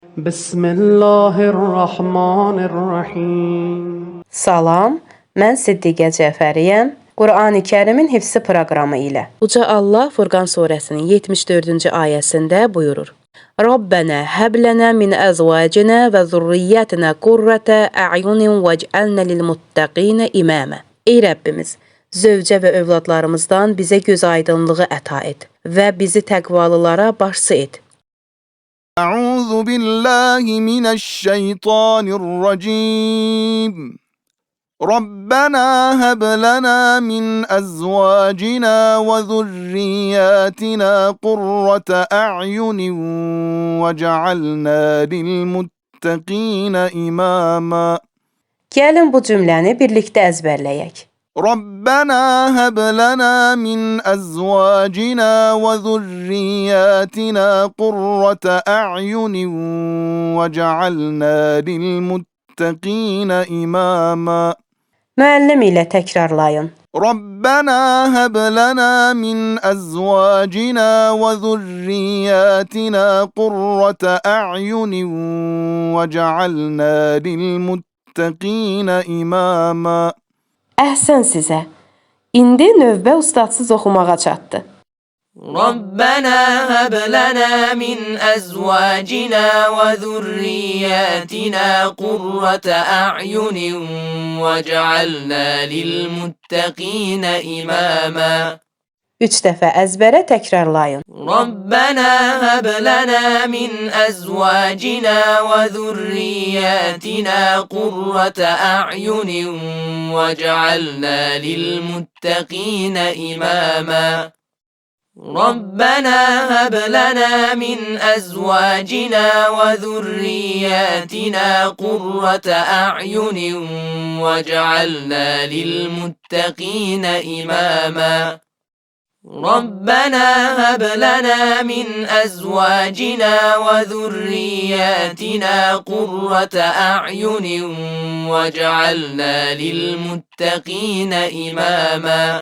بسم الله الرحمن الرحيم. Salam, mən Siddiqə Cəfəriyəm. Qurani Kərimin hifzi proqramı ilə. Uca Allah Furqan surəsinin 74-cü ayəsində buyurur: Rabbənə həblənə min əzvacina və zurriyyətinə qurrətə a'yunin vec'alnə lilmuttəqinə imamə. Ey Rəbbimiz, zövcə və övladlarımızdan bizə göz aydınlığı əta et və bizi təqvalılara başçı et. أعوذ بالله من الشيطان الرجيم ربنا هب لنا من أزواجنا وذرياتنا قرة أعين وجعلنا للمتقين إماما Gəlin bu cümləni birlikdə əzbərləyək. ربنا هب لنا من أزواجنا وذرياتنا قرة أعين وجعلنا للمتقين إماما Müəllim ilə təkrarlayın. ربنا هب لنا من أزواجنا وذرياتنا قرة أعين وجعلنا للمتقين إماما Əhsən sizə. İndi növbə ustadsız oxumağa çatdı. ربنا هب لنا من أزواجنا وذرياتنا قرة أعين واجعلنا للمتقين إماما 3 dəfə əzbərə təkrarlayın. ربنا هب لنا من أزواجنا وذرياتنا قرة أعين واجعلنا للمتقين إماما ربنا هب لنا من أزواجنا وذرياتنا قرة أعين واجعلنا للمتقين إماما ربنا هب لنا من أزواجنا وذرياتنا قرة أعين واجعلنا للمتقين إماما